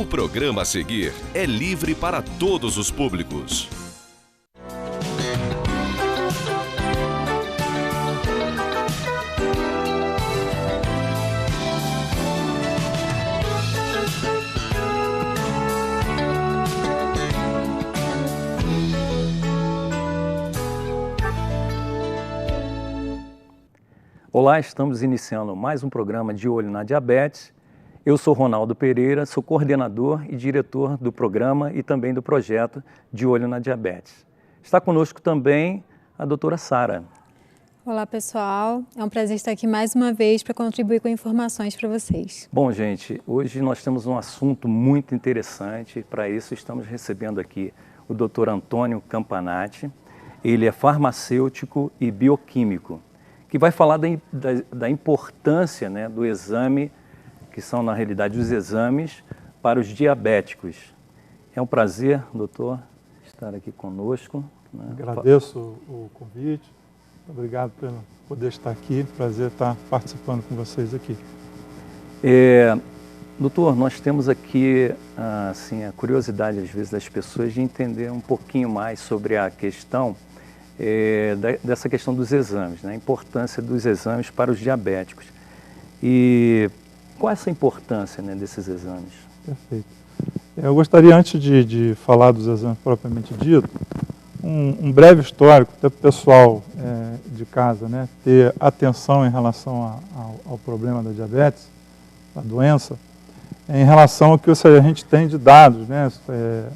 programa a seguir é livre para todos os públicos. Olá, estamos iniciando mais um programa De Olho na Diabetes. Eu sou Ronaldo Pereira, sou coordenador e diretor do programa e também do projeto De Olho na Diabetes. Está conosco também a doutora Sara. Olá pessoal, é um prazer estar aqui mais uma vez para contribuir com informações para vocês. Bom gente, hoje nós temos um assunto muito interessante, para isso estamos recebendo aqui o Dr. Antônio Campanati. Ele é farmacêutico e bioquímico, que vai falar da importância, né, do exame, que são na realidade os exames para os diabéticos. É um prazer, doutor, estar aqui conosco. Né? Agradeço o convite, obrigado por poder estar aqui, prazer estar participando com vocês aqui. Doutor, nós temos aqui assim, a curiosidade às vezes das pessoas de entender um pouquinho mais sobre a questão dessa questão dos exames, né? A importância dos exames para os diabéticos. E qual é essa importância, né, desses exames? Perfeito. Eu gostaria, antes de falar dos exames propriamente dito, um breve histórico, até para o pessoal de casa, né, ter atenção em relação ao problema da diabetes, da doença, em relação ao que a gente tem de dados, né,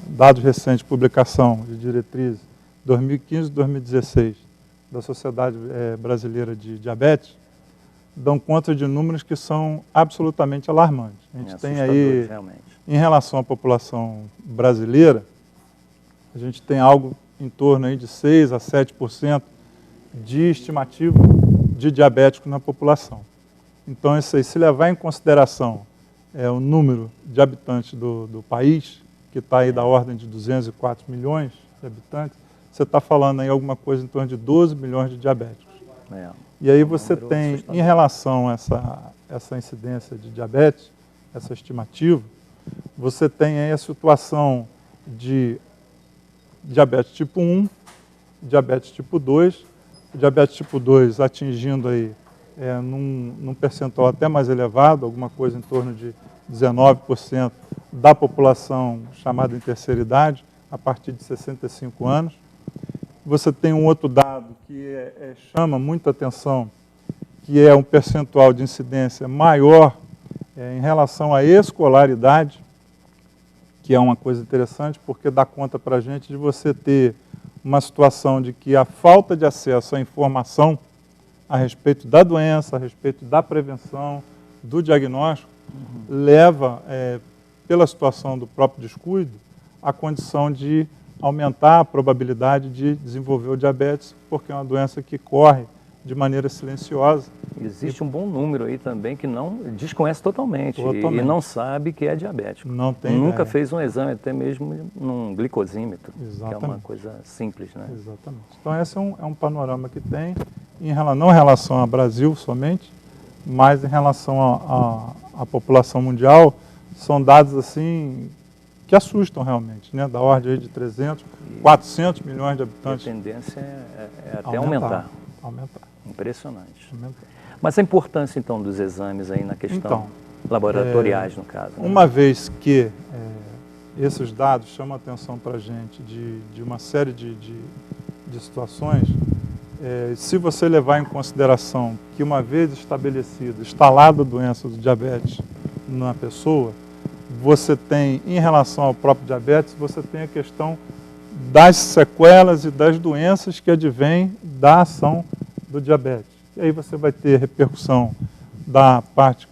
dados recentes de publicação de diretrizes 2015 e 2016 da Sociedade Brasileira de Diabetes, dão conta de números que são absolutamente alarmantes. A gente tem aí, realmente, em relação à população brasileira, a gente tem algo em torno aí de 6 a 7% de estimativa de diabéticos na população. Então, isso aí, se levar em consideração o número de habitantes do país, que está aí da ordem de 204 milhões de habitantes, você está falando aí alguma coisa em torno de 12 milhões de diabéticos. E aí você tem, em relação a essa incidência de diabetes, essa estimativa, você tem aí a situação de diabetes tipo 1, diabetes tipo 2, diabetes tipo 2 atingindo aí num percentual até mais elevado, alguma coisa em torno de 19% da população chamada em terceira idade, a partir de 65 anos. Você tem um outro dado que chama muita atenção, que é um percentual de incidência maior em relação à escolaridade, que é uma coisa interessante, porque dá conta para a gente de você ter uma situação de que a falta de acesso à informação a respeito da doença, a respeito da prevenção, do diagnóstico, leva, pela situação do próprio descuido, à condição de aumentar a probabilidade de desenvolver o diabetes, porque é uma doença que corre de maneira silenciosa. Existe um bom número aí também que não desconhece totalmente. E não sabe que é diabético. Não tem Nunca ideia. Fez um exame, até mesmo num glicosímetro, Exatamente. que é uma coisa simples, né? Exatamente. Então esse é um panorama que tem, não em relação ao Brasil somente, mas em relação à população mundial, são dados assim que assustam realmente, né? Da ordem de 300, 400 milhões de habitantes. E a tendência é até aumentar. Impressionante. Aumentar. Mas a importância, então, dos exames aí na questão laboratoriais, no caso. Né? Uma vez que esses dados chamam a atenção para a gente de uma série de situações, se você levar em consideração que uma vez estabelecida, instalada a doença do diabetes na pessoa, você tem, em relação ao próprio diabetes, você tem a questão das sequelas e das doenças que advêm da ação do diabetes. E aí você vai ter repercussão da parte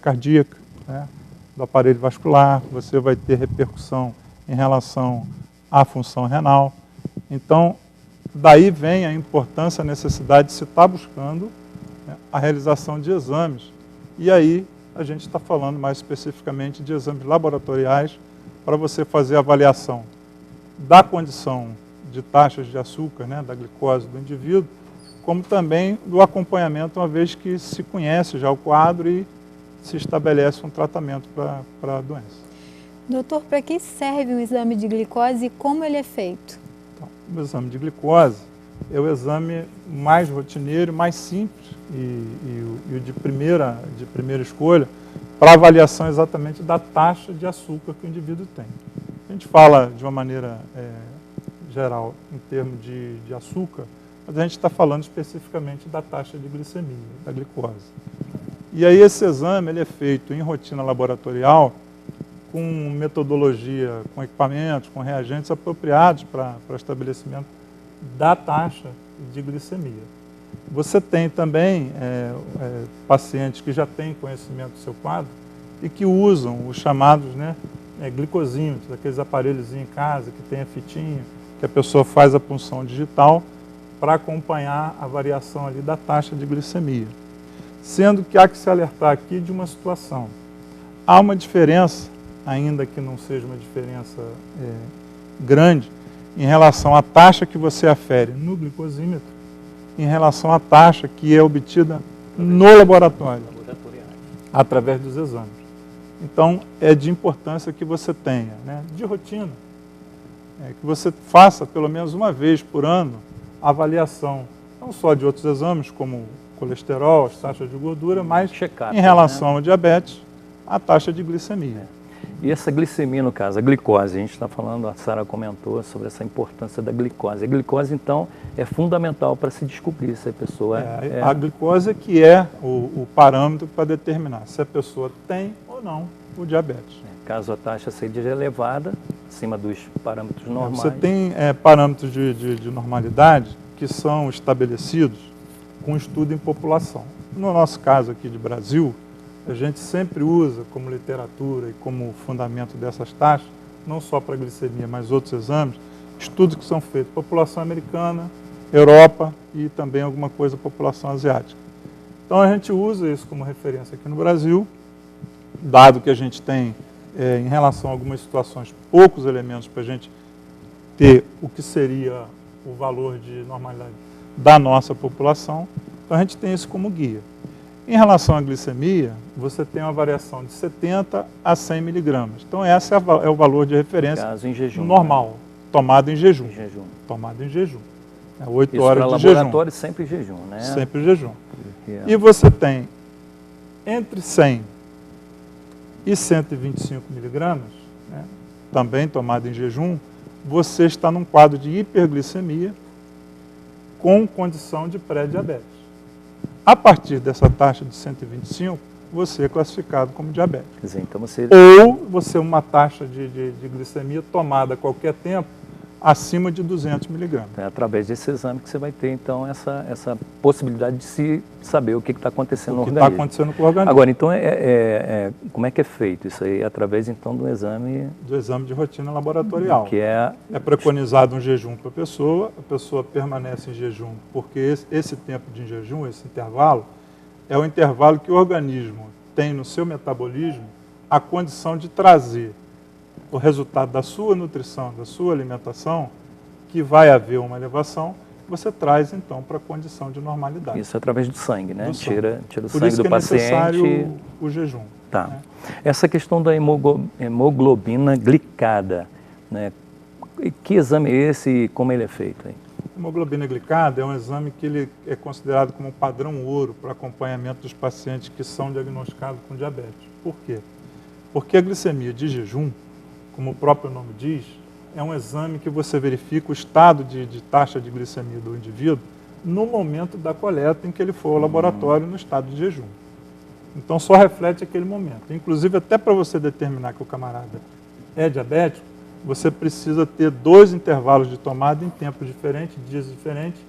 cardíaca, né, do aparelho vascular, você vai ter repercussão em relação à função renal. Então, daí vem a importância, a necessidade de se estar buscando, né, a realização de exames. E aí a gente está falando mais especificamente de exames laboratoriais para você fazer a avaliação da condição de taxas de açúcar, né, da glicose do indivíduo, como também do acompanhamento, uma vez que se conhece já o quadro e se estabelece um tratamento para a doença. Doutor, para que serve um exame de glicose e como ele é feito? Então, o exame de glicose é o exame mais rotineiro, mais simples e o de primeira escolha para avaliação exatamente da taxa de açúcar que o indivíduo tem. A gente fala de uma maneira geral em termos de açúcar, mas a gente está falando especificamente da taxa de glicemia, da glicose. E aí esse exame ele é feito em rotina laboratorial, com metodologia, com equipamentos, com reagentes apropriados para estabelecimento da taxa de glicemia. Você tem também pacientes que já têm conhecimento do seu quadro e que usam os chamados glicosímetros, aqueles aparelhos em casa que tem a fitinha, que a pessoa faz a punção digital para acompanhar a variação ali da taxa de glicemia. Sendo que há que se alertar aqui de uma situação. Há uma diferença, ainda que não seja uma diferença grande, em relação à taxa que você afere no glicosímetro, em relação à taxa que é obtida no laboratório, através dos exames. Então, é de importância que você tenha, de rotina, que você faça pelo menos uma vez por ano a avaliação, não só de outros exames, como colesterol, as taxas de gordura, mas em relação ao diabetes, a taxa de glicemia. E essa glicemia, no caso, a glicose, a gente está falando, a Sara comentou sobre essa importância da glicose. A glicose, então, é fundamental para se descobrir se a pessoa A glicose que é o parâmetro para determinar se a pessoa tem ou não o diabetes. Caso a taxa seja elevada, acima dos parâmetros normais. Você tem parâmetros de normalidade que são estabelecidos com estudo em população. No nosso caso aqui de Brasil, a gente sempre usa como literatura e como fundamento dessas taxas, não só para glicemia, mas outros exames, estudos que são feitos população americana, Europa e também alguma coisa população asiática. Então a gente usa isso como referência aqui no Brasil, dado que a gente tem, em relação a algumas situações, poucos elementos para a gente ter o que seria o valor de normalidade da nossa população, então a gente tem isso como guia. Em relação à glicemia, você tem uma variação de 70 a 100 miligramas. Então, esse é o valor de referência caso em jejum, normal, tomado em jejum. Tomado em jejum. 8 horas de jejum. Laboratório sempre em jejum, né? Sempre em jejum. E você tem entre 100 e 125 miligramas, também tomado em jejum, você está num quadro de hiperglicemia com condição de pré-diabetes. A partir dessa taxa de 125, você é classificado como diabético. Quer dizer, então Ou você uma taxa de glicemia tomada a qualquer tempo acima de 200 miligramas. É através desse exame que você vai ter, então, essa possibilidade de se saber o que está acontecendo no organismo. O que está acontecendo com o organismo. Agora, então, como é que é feito isso aí? Através, então, do exame... Do exame de rotina laboratorial. Que é preconizado um jejum para a pessoa permanece em jejum, porque esse tempo de jejum, esse intervalo, é o intervalo que o organismo tem no seu metabolismo a condição de trazer o resultado da sua nutrição, da sua alimentação, que vai haver uma elevação, você traz, então, para a condição de normalidade. Isso através do sangue, né? Tira o Por sangue isso do que paciente. É necessário o jejum. Tá. Essa questão da hemoglobina glicada, né? Que exame é esse e como ele é feito aí? A hemoglobina glicada é um exame que ele é considerado como um padrão ouro para acompanhamento dos pacientes que são diagnosticados com diabetes. Por quê? Porque a glicemia de jejum, como o próprio nome diz, é um exame que você verifica o estado de taxa de glicemia do indivíduo no momento da coleta em que ele for ao laboratório no estado de jejum. Então, só reflete aquele momento. Inclusive, até para você determinar que o camarada é diabético, você precisa ter 2 intervalos de tomada em tempos diferentes, dias diferentes,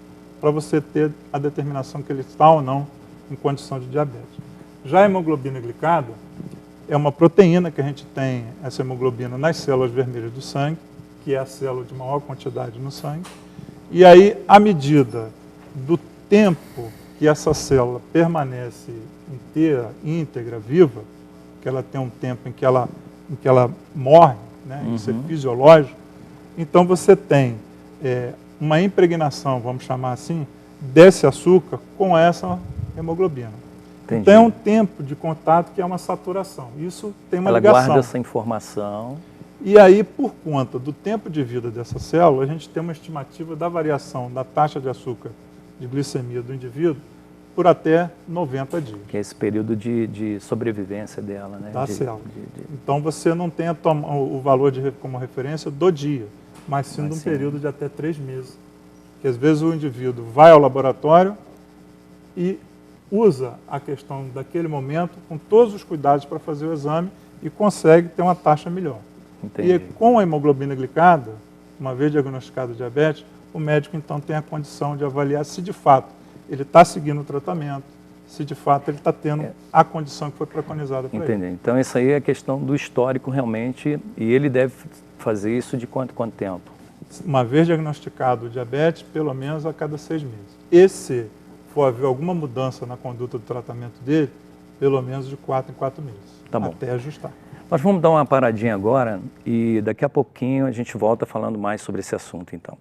para você ter a determinação que ele está ou não em condição de diabetes. Já a hemoglobina glicada é uma proteína que a gente tem, essa hemoglobina, nas células vermelhas do sangue, que é a célula de maior quantidade no sangue. E aí, à medida do tempo que essa célula permanece inteira, íntegra, viva, que ela tem um tempo em que ela morre, isso é fisiológico, então você tem uma impregnação, vamos chamar assim, desse açúcar com essa hemoglobina. Entendi. Então é um tempo de contato que é uma saturação. Isso tem uma ligação. Ela guarda essa informação. E aí, por conta do tempo de vida dessa célula, a gente tem uma estimativa da variação da taxa de açúcar de glicemia do indivíduo por até 90 dias. Que é esse período de sobrevivência dela, né? Da célula. Então você não tem o valor como referência do dia, mas sim de um período de até 3 meses. Que às vezes o indivíduo vai ao laboratório e usa a questão daquele momento com todos os cuidados para fazer o exame e consegue ter uma taxa melhor. Entendi. E com a hemoglobina glicada, uma vez diagnosticado o diabetes, o médico então tem a condição de avaliar se de fato ele está seguindo o tratamento, se de fato ele está tendo a condição que foi preconizada para ele. Entendi. Então isso aí é a questão do histórico realmente, e ele deve fazer isso de quanto tempo? Uma vez diagnosticado o diabetes, pelo menos a cada 6 meses. E se for haver alguma mudança na conduta do tratamento dele, pelo menos de 4 em 4 meses, tá bom, até ajustar. Nós vamos dar uma paradinha agora e daqui a pouquinho a gente volta falando mais sobre esse assunto, então.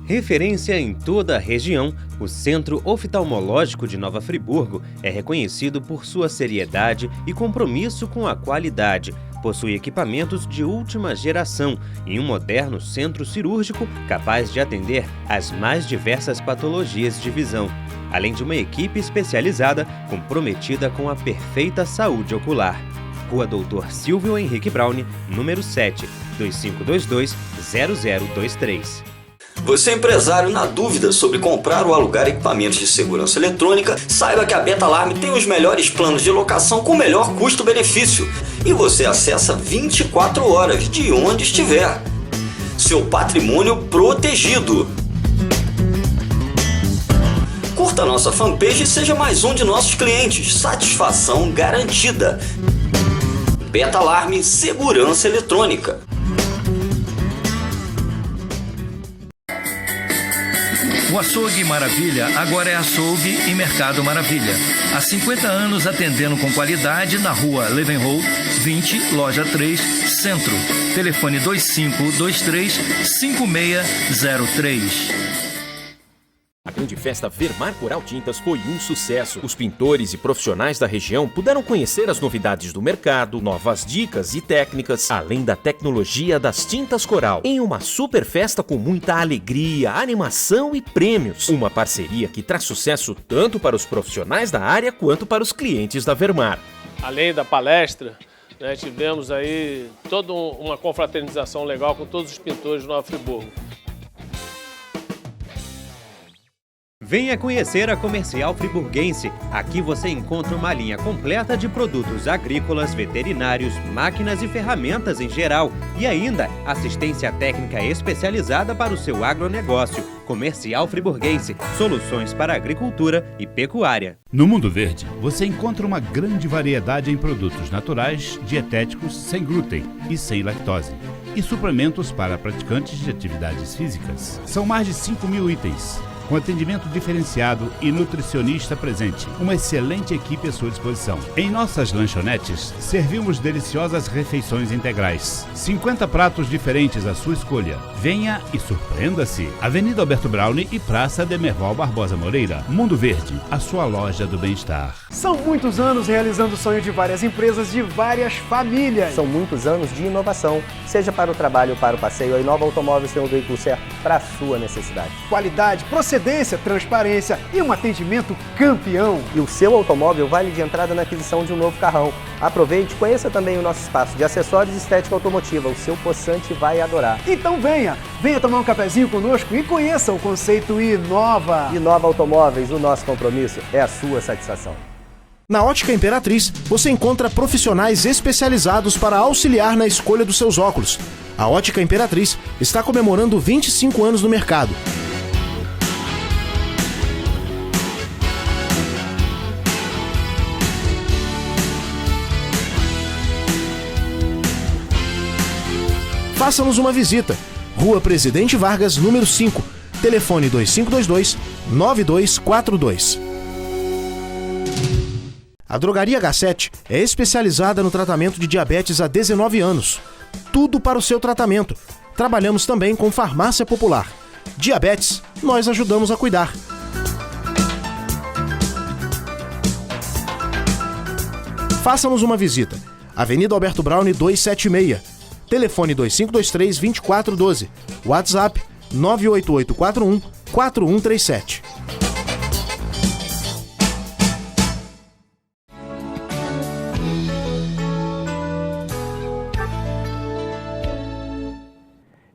Referência em toda a região, o Centro Oftalmológico de Nova Friburgo é reconhecido por sua seriedade e compromisso com a qualidade. Possui equipamentos de última geração e um moderno centro cirúrgico capaz de atender às mais diversas patologias de visão, além de uma equipe especializada comprometida com a perfeita saúde ocular. Rua Doutor Silvio Henrique Braune, número 7, 2522-0023. Você é empresário na dúvida sobre comprar ou alugar equipamentos de segurança eletrônica? Saiba que a Betalarme tem os melhores planos de locação com o melhor custo-benefício. E você acessa 24 horas de onde estiver. Seu patrimônio protegido. Curta nossa fanpage e seja mais um de nossos clientes. Satisfação garantida. Betalarme Segurança Eletrônica. O Açougue Maravilha agora é Açougue e Mercado Maravilha. Há 50 anos atendendo com qualidade na rua Leavenworth 20, loja 3, Centro. Telefone 2523-5603. A grande festa Vermar Coral Tintas foi um sucesso. Os pintores e profissionais da região puderam conhecer as novidades do mercado, novas dicas e técnicas, além da tecnologia das tintas Coral, em uma super festa com muita alegria, animação e prêmios. Uma parceria que traz sucesso tanto para os profissionais da área quanto para os clientes da Vermar. Além da palestra, tivemos aí toda uma confraternização legal com todos os pintores de Nova Friburgo. Venha conhecer a Comercial Friburguense. Aqui você encontra uma linha completa de produtos agrícolas, veterinários, máquinas e ferramentas em geral. E ainda, assistência técnica especializada para o seu agronegócio. Comercial Friburguense. Soluções para agricultura e pecuária. No Mundo Verde, você encontra uma grande variedade em produtos naturais, dietéticos, sem glúten e sem lactose. E suplementos para praticantes de atividades físicas. São mais de 5.000 itens. Com atendimento diferenciado e nutricionista presente, uma excelente equipe à sua disposição. Em nossas lanchonetes, servimos deliciosas refeições integrais. 50 pratos diferentes à sua escolha. Venha e surpreenda-se. Avenida Alberto Braune e Praça Demerval Barbosa Moreira. Mundo Verde, a sua loja do bem-estar. São muitos anos realizando o sonho de várias empresas, de várias famílias. São muitos anos de inovação. Seja para o trabalho ou para o passeio, a Inova Automóveis tem o veículo certo para a sua necessidade. Qualidade, procedência, transparência e um atendimento campeão. E o seu automóvel vale de entrada na aquisição de um novo carrão. Aproveite e conheça também o nosso espaço de acessórios e estética automotiva. O seu possante vai adorar. Então venha tomar um cafezinho conosco e conheça o conceito Inova. Inova Automóveis, o nosso compromisso é a sua satisfação. Na Ótica Imperatriz, você encontra profissionais especializados para auxiliar na escolha dos seus óculos. A Ótica Imperatriz está comemorando 25 anos no mercado. Faça-nos uma visita. Rua Presidente Vargas, número 5. Telefone 2522-9242. A Drogaria H7 é especializada no tratamento de diabetes há 19 anos. Tudo para o seu tratamento. Trabalhamos também com farmácia popular. Diabetes, nós ajudamos a cuidar. Faça-nos uma visita. Avenida Alberto Braune 276. Telefone 2523-2412. WhatsApp 98841-4137.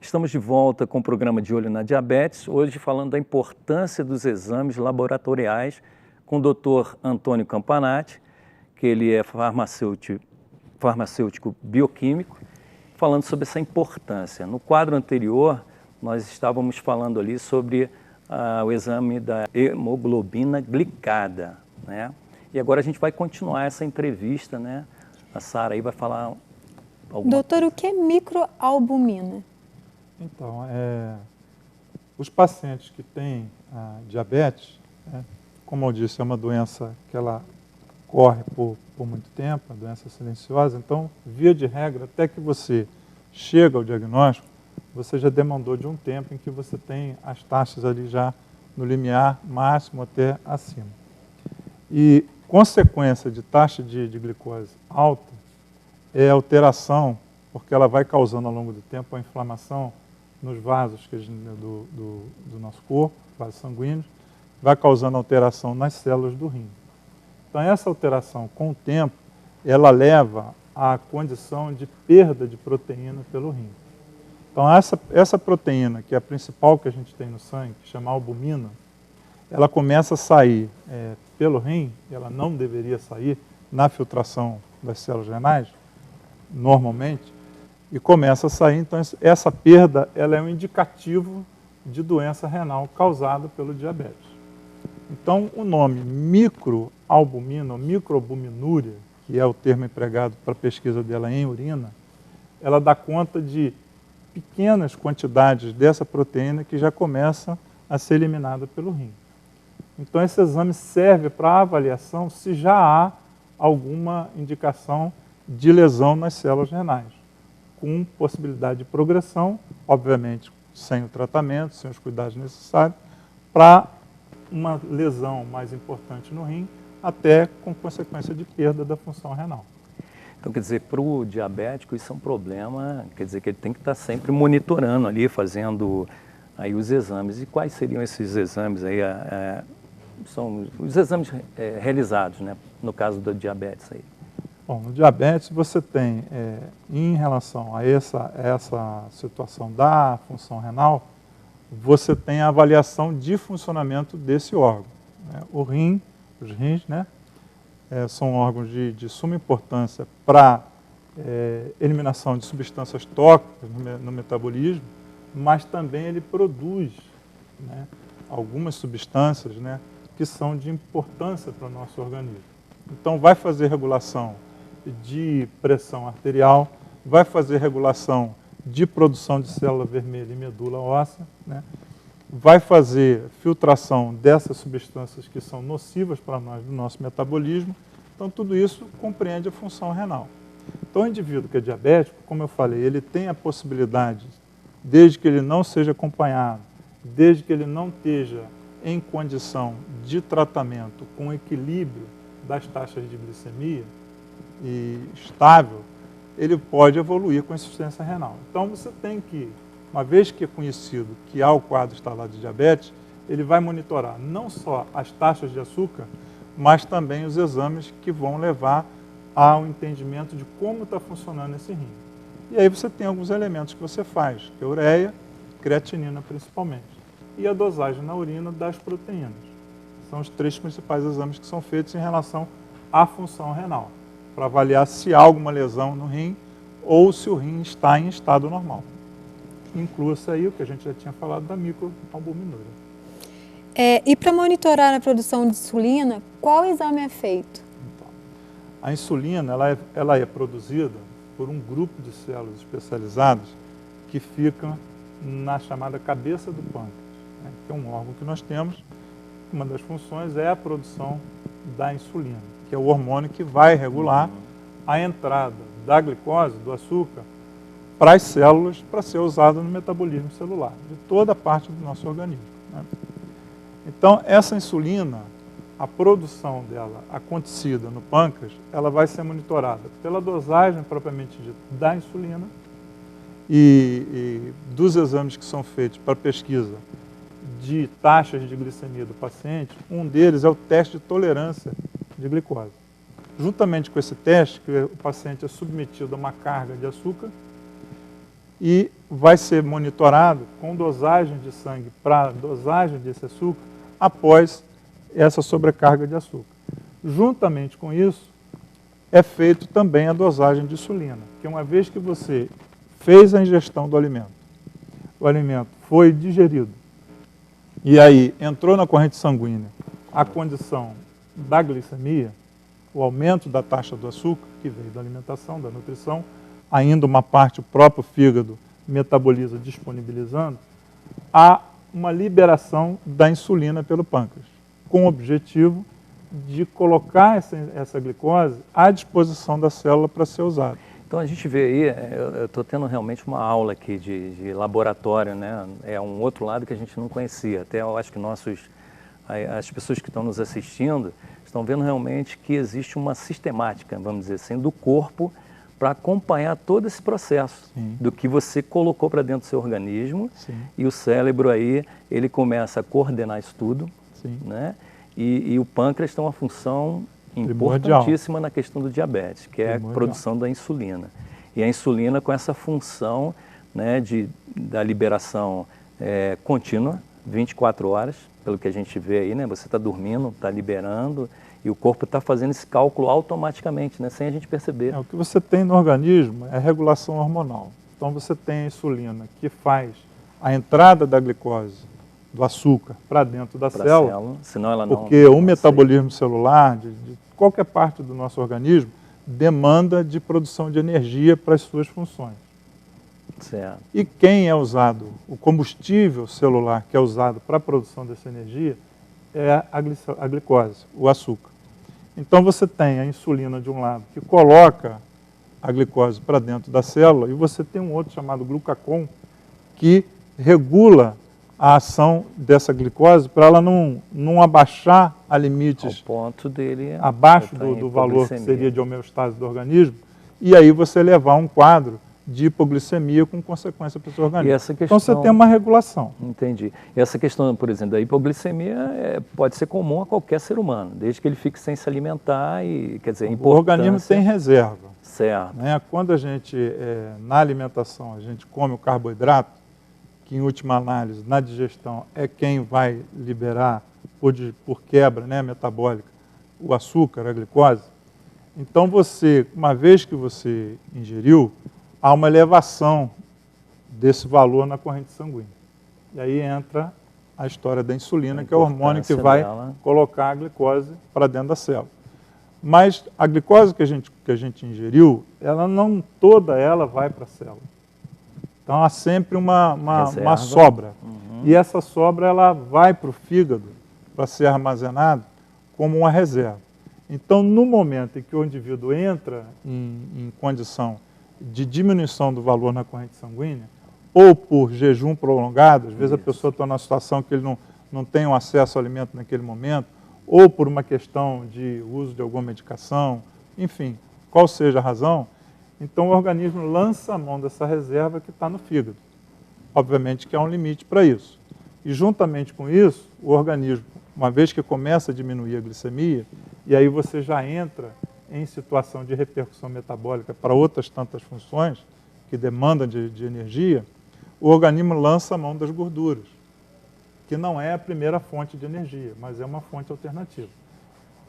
Estamos de volta com o programa De Olho na Diabetes, hoje falando da importância dos exames laboratoriais com o Dr. Antônio Campanati, que ele é farmacêutico bioquímico, falando sobre essa importância. No quadro anterior, nós estávamos falando ali sobre o exame da hemoglobina glicada, né? E agora a gente vai continuar essa entrevista, né? A Sara aí vai falar alguma Doutor, o que é microalbumina? Então, os pacientes que têm diabetes, né, como eu disse, é uma doença que ela corre por muito tempo, uma doença silenciosa. Então, via de regra, até que você chega ao diagnóstico, você já demandou de um tempo em que você tem as taxas ali já no limiar máximo até acima. E consequência de taxa de glicose alta é alteração, porque ela vai causando ao longo do tempo a inflamação nos vasos do nosso corpo, vasos sanguíneos, vai causando alteração nas células do rim. Então, essa alteração, com o tempo, ela leva à condição de perda de proteína pelo rim. Então, essa proteína, que é a principal que a gente tem no sangue, que chama albumina, ela começa a sair pelo rim, ela não deveria sair na filtração das células renais, normalmente, e começa a sair. Então, essa perda ela é um indicativo de doença renal causada pelo diabetes. Então, o nome microalbumina, ou microalbuminúria, que é o termo empregado para a pesquisa dela em urina, ela dá conta de pequenas quantidades dessa proteína que já começa a ser eliminada pelo rim. Então, esse exame serve para avaliação se já há alguma indicação de lesão nas células renais, com possibilidade de progressão, obviamente sem o tratamento, sem os cuidados necessários, para uma lesão mais importante no rim, até com consequência de perda da função renal. Então, quer dizer, para o diabético isso é um problema, quer dizer que ele tem que estar sempre monitorando ali, fazendo aí os exames. E quais seriam esses exames aí? São os exames realizados, né, no caso do diabetes aí. Bom, no diabetes você tem, em relação a essa situação da função renal, você tem a avaliação de funcionamento desse órgão, né? O rim, os rins, né, são órgãos de suma importância para eliminação de substâncias tóxicas no metabolismo, mas também ele produz, né, algumas substâncias, né, que são de importância para o nosso organismo. Então, vai fazer regulação de pressão arterial, vai fazer regulação de produção de célula vermelha e medula óssea, né? Vai fazer filtração dessas substâncias que são nocivas para nós, do nosso metabolismo. Então, tudo isso compreende a função renal. Então, o indivíduo que é diabético, como eu falei, ele tem a possibilidade, desde que ele não seja acompanhado, desde que ele não esteja em condição de tratamento com equilíbrio das taxas de glicemia, e estável, ele pode evoluir com insuficiência renal. Então, você tem que, uma vez que é conhecido que há o quadro instalado de diabetes, ele vai monitorar não só as taxas de açúcar, mas também os exames que vão levar ao entendimento de como está funcionando esse rim. E aí você tem alguns elementos que você faz, que é ureia, creatinina principalmente, e a dosagem na urina das proteínas. São os 3 principais exames que são feitos em relação à função renal, para avaliar se há alguma lesão no rim ou se o rim está em estado normal. Inclua-se aí o que a gente já tinha falado da microalbuminúria. E para monitorar a produção de insulina, qual exame é feito? Então, a insulina ela é produzida por um grupo de células especializadas que ficam na chamada cabeça do pâncreas, né, que é um órgão que nós temos. Uma das funções é a produção da insulina, que é o hormônio que vai regular a entrada da glicose, do açúcar, para as células, para ser usada no metabolismo celular, de toda a parte do nosso organismo, né? Então, essa insulina, a produção dela acontecida no pâncreas, ela vai ser monitorada pela dosagem propriamente dita da insulina e dos exames que são feitos para pesquisa de taxas de glicemia do paciente. Um deles é o teste de tolerância de glicose. Juntamente com esse teste, que o paciente é submetido a uma carga de açúcar e vai ser monitorado com dosagem de sangue para dosagem desse açúcar após essa sobrecarga de açúcar. Juntamente com isso, é feito também a dosagem de insulina, que uma vez que você fez a ingestão do alimento, o alimento foi digerido, e aí entrou na corrente sanguínea a condição da glicemia, o aumento da taxa do açúcar, que veio da alimentação, da nutrição, ainda uma parte o próprio fígado metaboliza disponibilizando, há uma liberação da insulina pelo pâncreas, com o objetivo de colocar essa glicose à disposição da célula para ser usada. Então a gente vê aí, eu estou tendo realmente uma aula aqui de laboratório, né? É um outro lado que a gente não conhecia. Até eu acho que as pessoas que estão nos assistindo estão vendo realmente que existe uma sistemática, vamos dizer assim, do corpo para acompanhar todo esse processo. Sim. Do que você colocou para dentro do seu organismo. Sim. E o cérebro aí, ele começa a coordenar isso tudo. Sim. Né? E o pâncreas tem uma função importantíssima na questão do diabetes, que é a produção da insulina. E a insulina com essa função, né, da liberação contínua, 24 horas, pelo que a gente vê aí, né? Você está dormindo, está liberando, e o corpo está fazendo esse cálculo automaticamente, né, sem a gente perceber. O que você tem no organismo é regulação hormonal. Então você tem a insulina que faz a entrada da glicose, do açúcar, para dentro da célula, senão ela não, porque o metabolismo celular, de qualquer parte do nosso organismo, demanda de produção de energia para as suas funções. Certo. E quem é usado, o combustível celular que é usado para a produção dessa energia é a glicose, o açúcar. Então você tem a insulina de um lado que coloca a glicose para dentro da célula e você tem um outro chamado glucagon que regula a ação dessa glicose para ela não abaixar a limites ao ponto dele abaixo do valor que seria de homeostase do organismo, e aí você levar um quadro de hipoglicemia com consequência para o seu organismo. E essa questão, então você tem uma regulação. Entendi. E essa questão, por exemplo, da hipoglicemia pode ser comum a qualquer ser humano, desde que ele fique sem se alimentar e, quer dizer, o organismo tem reserva. Certo. Né? Quando a gente, na alimentação, a gente come o carboidrato, que em última análise, na digestão, é quem vai liberar, por quebra, né, metabólica, o açúcar, a glicose. Então você, uma vez que você ingeriu, há uma elevação desse valor na corrente sanguínea. E aí entra a história da insulina, que é o hormônio que vai colocar a glicose para dentro da célula. Mas a glicose que a gente ingeriu, toda ela vai para a célula. Então há sempre uma sobra. Uhum. E essa sobra ela vai para o fígado para ser armazenada como uma reserva. Então, no momento em que o indivíduo entra em condição de diminuição do valor na corrente sanguínea, ou por jejum prolongado, às vezes a pessoa está numa situação que ele não tem um acesso ao alimento naquele momento, ou por uma questão de uso de alguma medicação, enfim, qual seja a razão, então o organismo lança a mão dessa reserva que está no fígado. Obviamente que há um limite para isso. E juntamente com isso, o organismo, uma vez que começa a diminuir a glicemia, e aí você já entra em situação de repercussão metabólica para outras tantas funções que demandam de energia, o organismo lança a mão das gorduras, que não é a primeira fonte de energia, mas é uma fonte alternativa.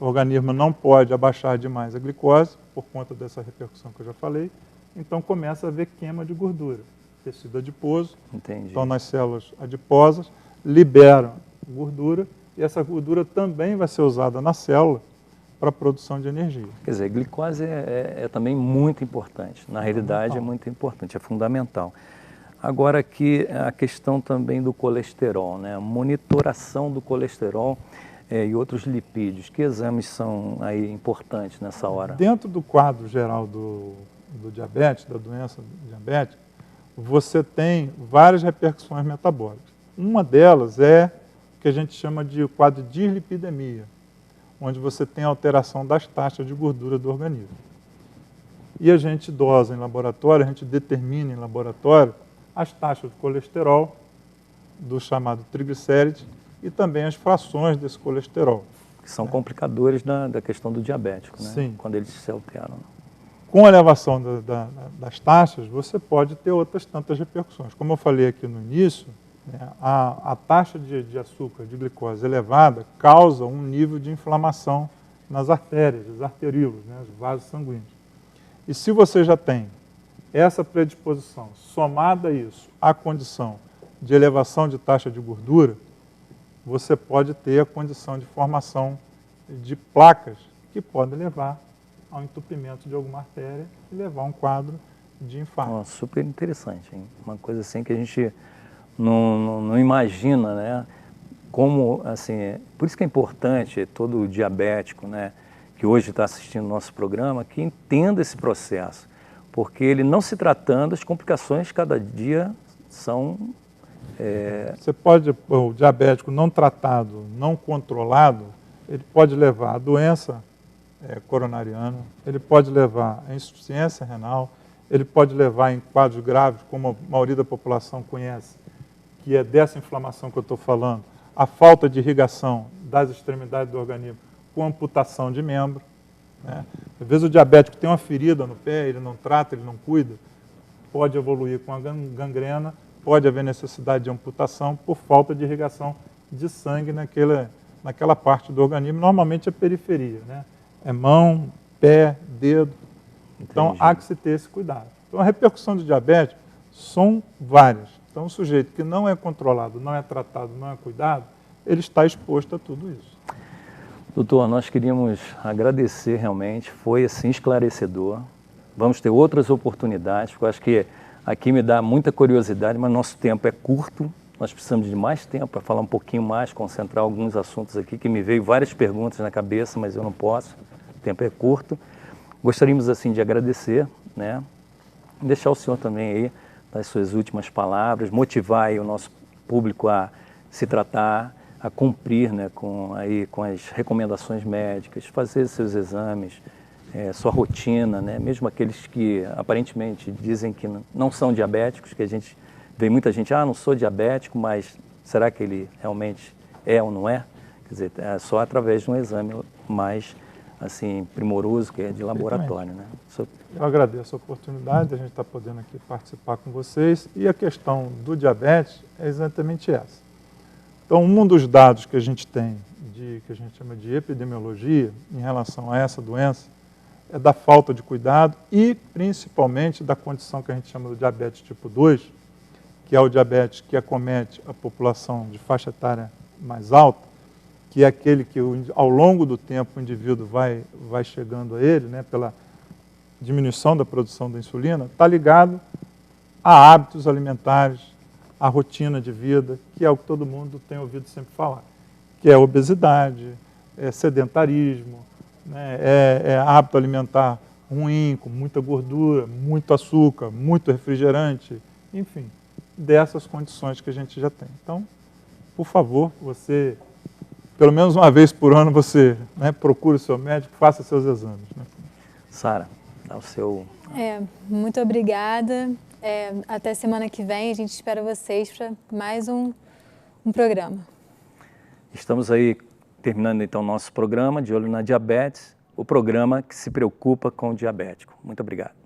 O organismo não pode abaixar demais a glicose, por conta dessa repercussão que eu já falei, então começa a haver queima de gordura, tecido adiposo. Entendi. Então nas células adiposas liberam gordura, e essa gordura também vai ser usada na célula para a produção de energia. Quer dizer, a glicose é também muito importante, na realidade é muito importante, é fundamental. Agora aqui a questão também do colesterol, né? A monitoração do colesterol e outros lipídios, que exames são aí importantes nessa hora? Dentro do quadro geral do diabetes, da doença diabética, você tem várias repercussões metabólicas. Uma delas é o que a gente chama de quadro de dislipidemia, onde você tem alteração das taxas de gordura do organismo. E a gente dosa em laboratório, a gente determina em laboratório as taxas de colesterol, do chamado triglicérides, e também as frações desse colesterol. Que são complicadores da questão do diabético, né? Sim. Quando eles se alteram. Com a elevação das taxas, você pode ter outras tantas repercussões. Como eu falei aqui no início, né, a taxa de açúcar, de glicose elevada, causa um nível de inflamação nas artérias, os arteríolos, né, os vasos sanguíneos. E se você já tem essa predisposição, somada a isso, a condição de elevação de taxa de gordura, você pode ter a condição de formação de placas que podem levar ao entupimento de alguma artéria e levar a um quadro de infarto. Oh, super interessante, hein? Uma coisa assim que a gente não imagina, né? Como, assim, por isso que é importante todo diabético, né, que hoje está assistindo o nosso programa, que entenda esse processo, porque ele não se tratando, as complicações cada dia são... Você pode, o diabético não tratado, não controlado, ele pode levar a doença coronariana, ele pode levar a insuficiência renal, ele pode levar em quadros graves, como a maioria da população conhece, que é dessa inflamação que eu estou falando, a falta de irrigação das extremidades do organismo com amputação de membro. Né? Às vezes o diabético tem uma ferida no pé, ele não trata, ele não cuida, pode evoluir com a gangrena, pode haver necessidade de amputação por falta de irrigação de sangue naquela parte do organismo, normalmente a periferia, né? É mão, pé, dedo. Então, há que se ter esse cuidado. Então, a repercussão do diabetes são várias. Então, o sujeito que não é controlado, não é tratado, não é cuidado, ele está exposto a tudo isso. Doutor, nós queríamos agradecer realmente, foi assim esclarecedor. Vamos ter outras oportunidades, porque eu acho que aqui me dá muita curiosidade, mas nosso tempo é curto, nós precisamos de mais tempo para falar um pouquinho mais, concentrar alguns assuntos aqui, que me veio várias perguntas na cabeça, mas eu não posso, o tempo é curto. Gostaríamos assim de agradecer, né? Deixar o senhor também aí das suas últimas palavras, motivar aí o nosso público a se tratar, a cumprir, né, com as recomendações médicas, fazer seus exames, sua rotina, né, mesmo aqueles que aparentemente dizem que não são diabéticos, que a gente vê muita gente, não sou diabético, mas será que ele realmente é ou não é? Quer dizer, é só através de um exame mais assim, primoroso, que é de laboratório, né? Eu agradeço a oportunidade de a gente estar podendo aqui participar com vocês, e a questão do diabetes é exatamente essa. Então, um dos dados que a gente tem, que a gente chama de epidemiologia, em relação a essa doença, é da falta de cuidado e, principalmente, da condição que a gente chama de diabetes tipo 2, que é o diabetes que acomete a população de faixa etária mais alta, que é aquele que, ao longo do tempo, o indivíduo vai chegando a ele, né, pela diminuição da produção da insulina, está ligado a hábitos alimentares, a rotina de vida, que é o que todo mundo tem ouvido sempre falar, que é obesidade, é sedentarismo, né, é hábito alimentar ruim, com muita gordura, muito açúcar, muito refrigerante, enfim, dessas condições que a gente já tem. Então, por favor, você, pelo menos uma vez por ano, você, né, procure o seu médico, faça seus exames. Né? Sara, dá o seu... Muito obrigada. Até semana que vem, a gente espera vocês para mais um programa. Estamos aí terminando então o nosso programa De Olho na Diabetes, o programa que se preocupa com o diabético. Muito obrigado.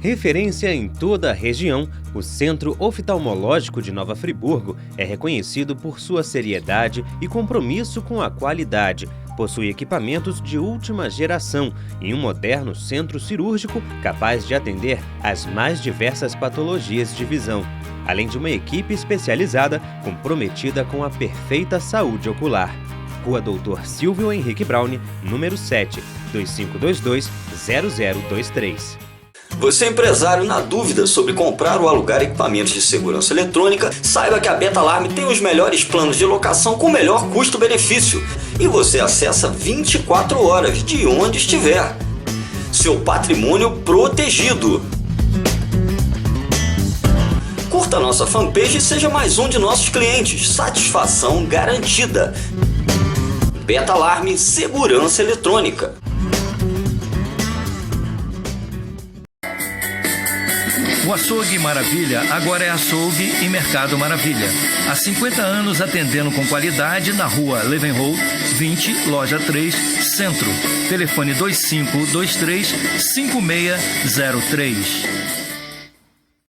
Referência em toda a região, o Centro Oftalmológico de Nova Friburgo é reconhecido por sua seriedade e compromisso com a qualidade. Possui equipamentos de última geração e um moderno centro cirúrgico capaz de atender às mais diversas patologias de visão, além de uma equipe especializada comprometida com a perfeita saúde ocular. Rua Doutor Silvio Henrique Braune, número 7, 2522-0023. Você, empresário, na dúvida sobre comprar ou alugar equipamentos de segurança eletrônica, saiba que a Beta Alarme tem os melhores planos de locação com o melhor custo-benefício. E você acessa 24 horas de onde estiver. Seu patrimônio protegido. Curta a nossa fanpage e seja mais um de nossos clientes. Satisfação garantida. Beta Alarme Segurança Eletrônica. O Açougue Maravilha agora é Açougue e Mercado Maravilha. Há 50 anos atendendo com qualidade na rua Leavenworth 20, loja 3, Centro. Telefone 2523-5603.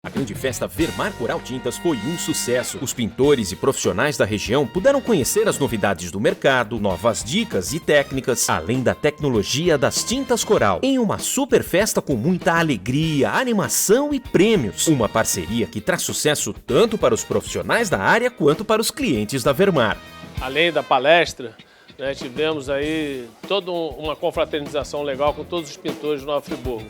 A grande festa Vermar Coral Tintas foi um sucesso. Os pintores e profissionais da região puderam conhecer as novidades do mercado, novas dicas e técnicas, além da tecnologia das tintas Coral, em uma super festa com muita alegria, animação e prêmios. Uma parceria que traz sucesso tanto para os profissionais da área quanto para os clientes da Vermar. Além da palestra, tivemos aí toda uma confraternização legal com todos os pintores de Nova Friburgo.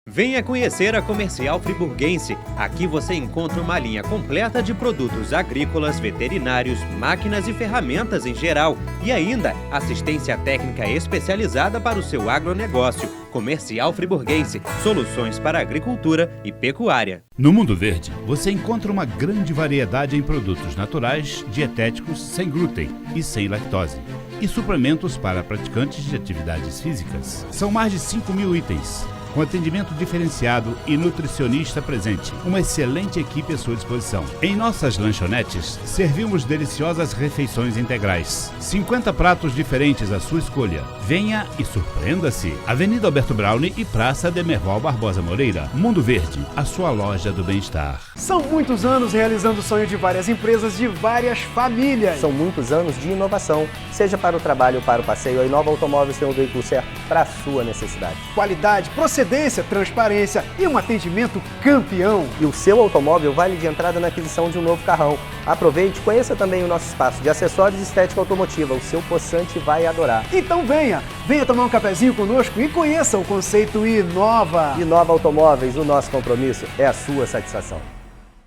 Venha conhecer a Comercial Friburguense. Aqui você encontra uma linha completa de produtos agrícolas, veterinários, máquinas e ferramentas em geral. E ainda, assistência técnica especializada para o seu agronegócio. Comercial Friburguense. Soluções para agricultura e pecuária. No Mundo Verde, você encontra uma grande variedade em produtos naturais, dietéticos, sem glúten e sem lactose. E suplementos para praticantes de atividades físicas. São mais de 5.000 itens. Com atendimento diferenciado e nutricionista presente. Uma excelente equipe à sua disposição. Em nossas lanchonetes, servimos deliciosas refeições integrais. 50 pratos diferentes à sua escolha. Venha e surpreenda-se. Avenida Alberto Braune e Praça Demerval Barbosa Moreira. Mundo Verde, a sua loja do bem-estar. São muitos anos realizando o sonho de várias empresas, de várias famílias. São muitos anos de inovação. Seja para o trabalho ou para o passeio, a Inova Automóveis tem o veículo certo para a sua necessidade. Qualidade, procedência, transparência e um atendimento campeão. E o seu automóvel vale de entrada na aquisição de um novo carrão. Aproveite e conheça também o nosso espaço de acessórios e estética automotiva. O seu possante vai adorar. Então venha tomar um cafezinho conosco e conheça o conceito Inova. Inova Automóveis, o nosso compromisso é a sua satisfação.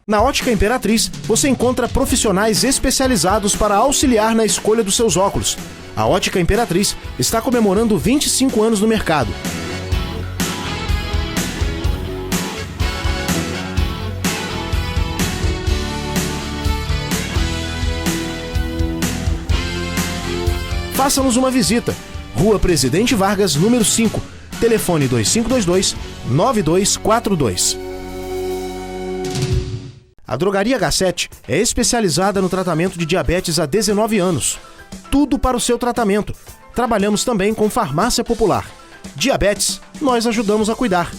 Na Ótica Imperatriz, você encontra profissionais especializados para auxiliar na escolha dos seus óculos. A Ótica Imperatriz está comemorando 25 anos no mercado. Faça-nos uma visita. Rua Presidente Vargas, número 5. Telefone 2522-9242. A Drogaria H7 é especializada no tratamento de diabetes há 19 anos. Tudo para o seu tratamento. Trabalhamos também com farmácia popular. Diabetes, nós ajudamos a cuidar.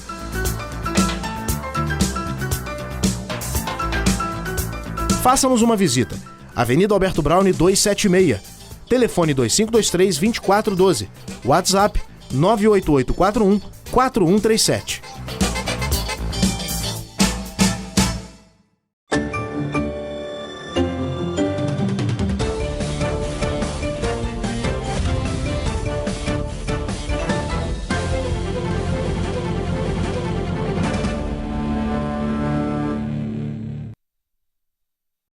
Faça-nos uma visita. Avenida Alberto Braune 276. Telefone 2523-2412. WhatsApp 98841-4137.